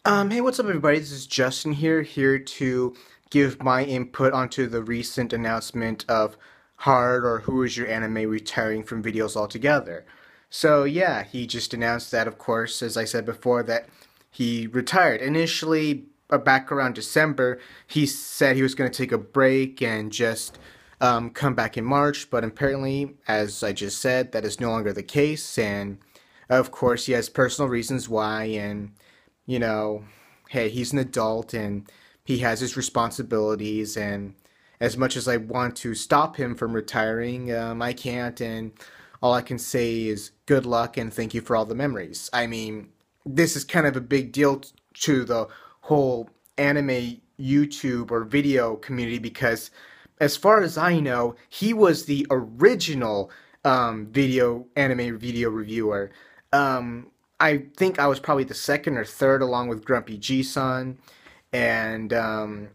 Hey, what's up, everybody? This is Justin here to give my input onto the recent announcement of Hard or Who Is Your Anime retiring from videos altogether. So, yeah, he just announced that, of course, as I said before, that he retired. Initially, back around December, he said he was going to take a break and just come back in March, but apparently, as I just said, that is no longer the case, and of course, he has personal reasons why, and you know, hey, he's an adult and he has his responsibilities. And as much as I want to stop him from retiring, I can't. And all I can say is good luck and thank you for all the memories. I mean, this is kind of a big deal to the whole anime YouTube or video community because, as far as I know, he was the original anime video reviewer. Um, I think I was probably the second or third, along with Grumpy G-Sun. And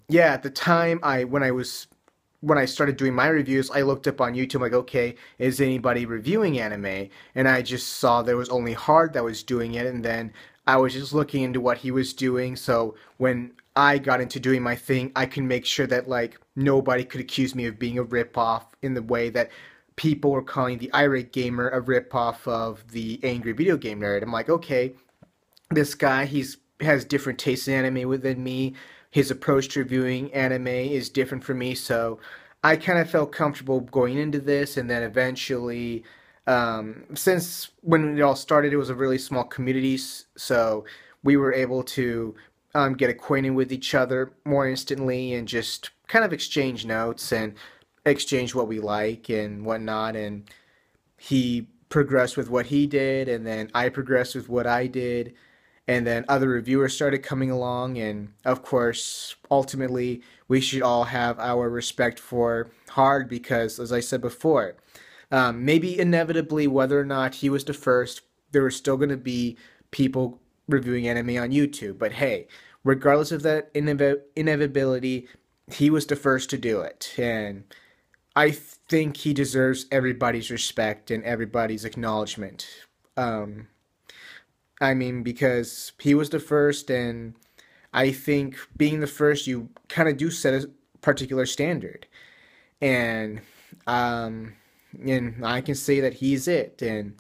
yeah, at the time, when I started doing my reviews, I looked up on YouTube like, okay, is anybody reviewing anime? And I just saw there was only Hard that was doing it, and then I was just looking into what he was doing. So when I got into doing my thing, I can make sure that like nobody could accuse me of being a ripoff in the way that people were calling the irate gamer a ripoff of the angry video game nerd. I'm like, okay, this guy he's has different tastes in anime than me. His approach to reviewing anime is different from me, so I kind of felt comfortable going into this, and then eventually. Since when it all started, it was a really small community, so we were able to get acquainted with each other more instantly and just kind of exchange notes and exchange what we like and whatnot. And he progressed with what he did, and then I progressed with what I did, and then other reviewers started coming along. And of course, ultimately, we should all have our respect for Hard because, as I said before, maybe inevitably, whether or not he was the first, there were still going to be people reviewing anime on YouTube. But hey, regardless of that inevitability, he was the first to do it. And I think he deserves everybody's respect and everybody's acknowledgement. Um, I mean, because he was the first, and I think being the first, you kind of do set a particular standard. And um, and I can say that he's it. And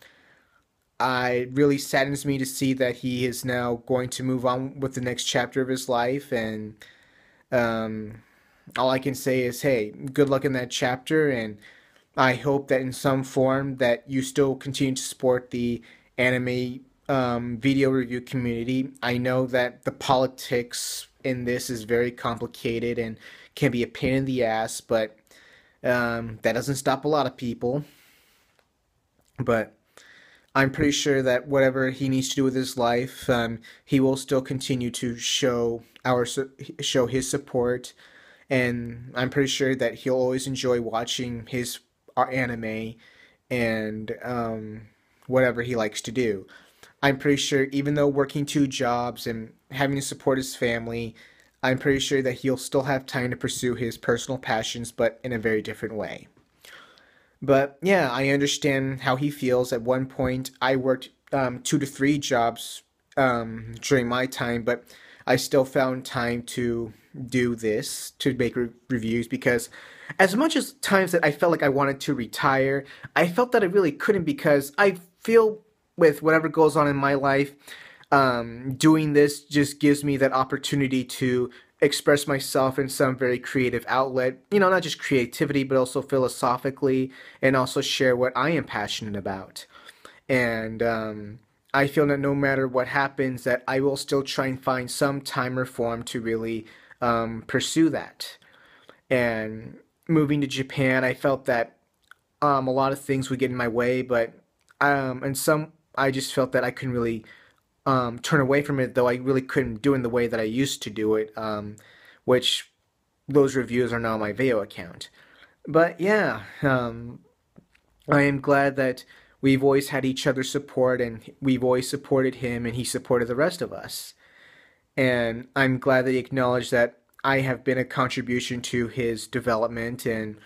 it really saddens me to see that he is now going to move on with the next chapter of his life. And um, all I can say is, hey, good luck in that chapter, and I hope that in some form that you still continue to support the anime video review community. I know that the politics in this is very complicated and can be a pain in the ass, but that doesn't stop a lot of people. But I'm pretty sure that whatever he needs to do with his life, he will still continue to show his support, and I'm pretty sure that he'll always enjoy watching his anime and whatever he likes to do. I'm pretty sure, even though working two jobs and having to support his family, I'm pretty sure that he'll still have time to pursue his personal passions, but in a very different way. But yeah, I understand how he feels. At one point, I worked 2 to 3 jobs during my time, but I still found time to do this, to make reviews, because as much as times that I felt like I wanted to retire, I felt that I really couldn't because I feel with whatever goes on in my life, doing this just gives me that opportunity to express myself in some very creative outlet. You know, not just creativity, but also philosophically, and also share what I am passionate about. And I feel that no matter what happens, that I will still try and find some time or form to really pursue that. And moving to Japan, I felt that a lot of things would get in my way, but and some I just felt that I couldn't really turn away from it, though I really couldn't do it in the way that I used to do it, which those reviews are now on my Veo account. But yeah, I am glad that we've always had each other's support, and we've always supported him, and he supported the rest of us. And I'm glad that he acknowledged that I have been a contribution to his development, and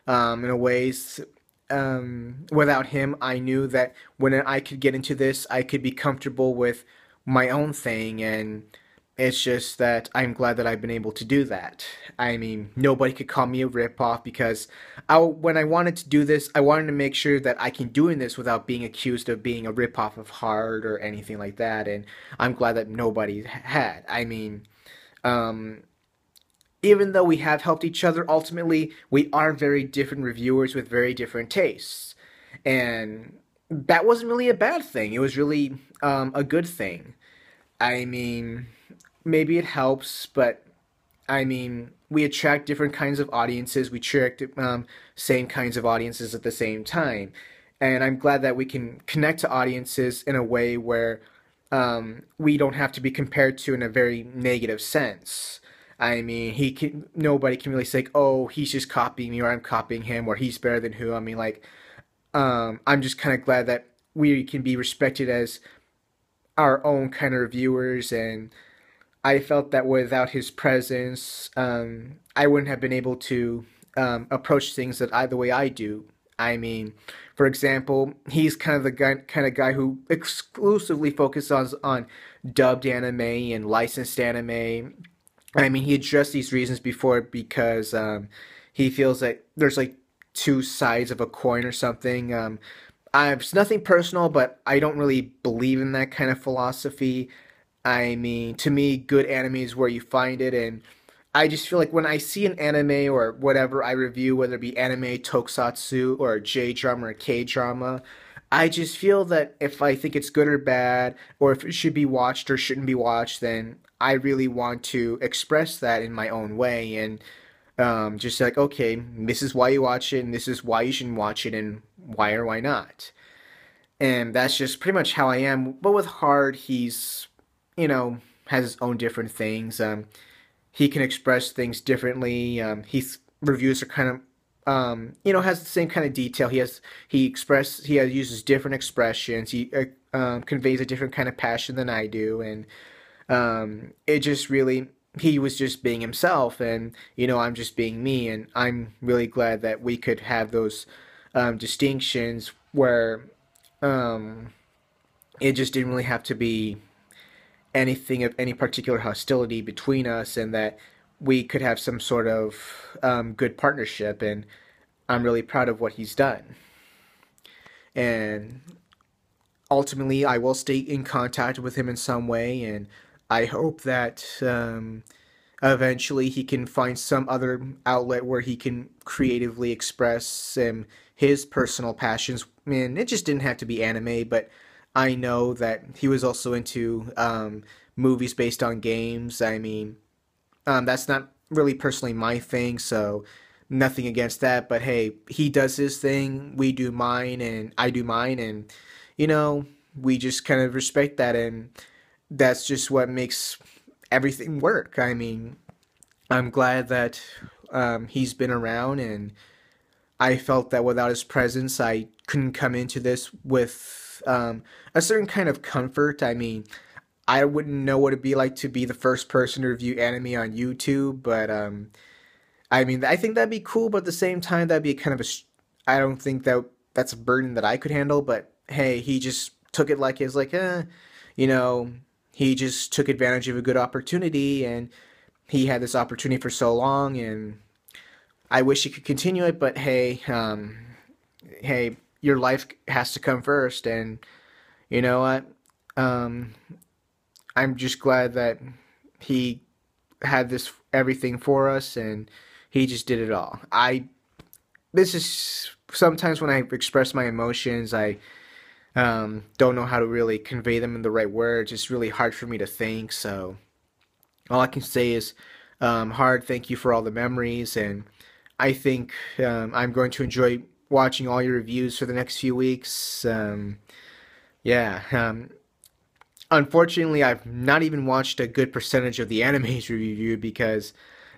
in a ways, without him, I knew that when I could get into this, I could be comfortable with my own thing, and It's just that I'm glad that I've been able to do that. I mean, nobody could call me a ripoff because when I wanted to do this, I wanted to make sure that I can doing this without being accused of being a ripoff of Hard or anything like that. And I'm glad that nobody had. I mean, um, even though we have helped each other, ultimately we are very different reviewers with very different tastes, and that wasn't really a bad thing. It was really a good thing. I mean, maybe it helps, but I mean, we attract different kinds of audiences. We attract same kinds of audiences at the same time. And I'm glad that we can connect to audiences in a way where we don't have to be compared to in a very negative sense. I mean, nobody can really say, oh, he's just copying me or I'm copying him or he's better than who. I mean, like, I'm just kind of glad that we can be respected as our own kind of reviewers, and I felt that without his presence, I wouldn't have been able to approach things the way I do. I mean, for example, he's kind of the guy who exclusively focuses on dubbed anime and licensed anime. I mean, he addressed these reasons before because he feels that there's like two sides of a coin or something. It's nothing personal, but I don't really believe in that kind of philosophy. I mean, to me, good anime is where you find it, and I just feel like when I see an anime or whatever I review, whether it be anime, tokusatsu, or a J drama or K drama, I just feel that if I think it's good or bad, or if it should be watched or shouldn't be watched, then I really want to express that in my own way, and just like, okay, this is why you watch it, and this is why you shouldn't watch it, and why or why not. And that's just pretty much how I am. But with Hard, he's, has his own different things. He can express things differently. His reviews are kind of, has the same kind of detail. Uses different expressions. He conveys a different kind of passion than I do, and it just really he was just being himself, and I'm just being me, and I'm really glad that we could have those distinctions where um, it just didn't really have to be anything of any particular hostility between us, and that we could have some sort of good partnership. And I'm really proud of what he's done. And ultimately, I will stay in contact with him in some way, and I hope that eventually he can find some other outlet where he can creatively express his personal passions. And it just didn't have to be anime, but I know that he was also into movies based on games. I mean, that's not really personally my thing, so nothing against that. But hey, he does his thing, we do mine, and I do mine, and you know, we just kind of respect that, and that's just what makes everything work. I mean, I'm glad that he's been around, and I felt that without his presence, I couldn't come into this with a certain kind of comfort. I mean, I wouldn't know what it'd be like to be the first person to review anime on YouTube, but I mean, I think that'd be cool, but at the same time, that'd be kind of I don't think that's a burden that I could handle, but hey, he just took it like his, like, you know, he just took advantage of a good opportunity, and he had this opportunity for so long, and I wish he could continue it, but hey, your life has to come first, and you know what? Um, I'm just glad that he had this everything for us, and he just did it all. This is sometimes when I express my emotions, I don't know how to really convey them in the right words. It's really hard for me to think, so all I can say is, Hard, thank you for all the memories, and I think I'm going to enjoy watching all your reviews for the next few weeks. Yeah, unfortunately, I've not even watched a good percentage of the animes we reviewed because,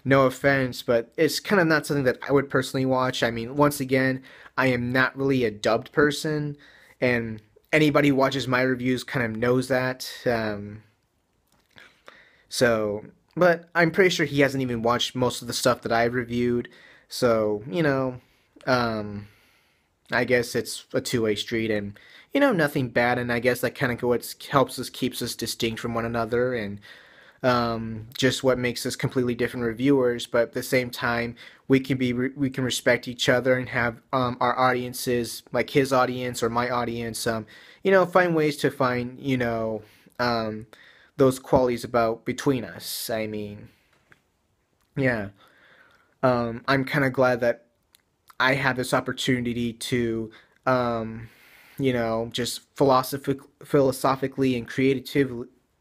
no offense, but it's kind of not something that I would personally watch. I mean, once again, I am not really a dubbed person, and anybody who watches my reviews kind of knows that. So, but I'm pretty sure he hasn't even watched most of the stuff that I've reviewed. So, um, I guess it's a two-way street, and nothing bad. And I guess that kind of what helps us keeps us distinct from one another. And just what makes us completely different reviewers. But at the same time, we can respect each other and have our audiences, like his audience or my audience, find ways to find um, those qualities about between us. I mean, yeah, I'm kind of glad that I have this opportunity to, um, just philosophically and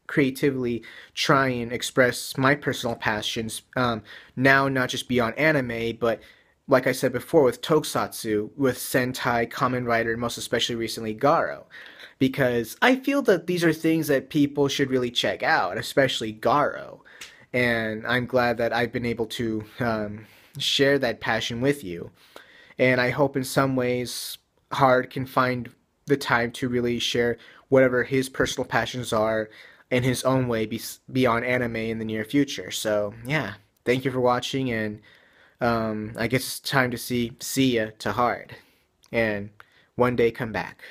creatively try and express my personal passions. Now, not just beyond anime, but like I said before, with Tokusatsu, with Sentai, Kamen Rider, and most especially recently Garo. Because I feel that these are things that people should really check out, especially Garo. And I'm glad that I've been able to share that passion with you. And I hope in some ways Hard can find the time to really share whatever his personal passions are in his own way beyond anime in the near future. So yeah, thank you for watching, and I guess it's time to see ya to Hard, and one day come back.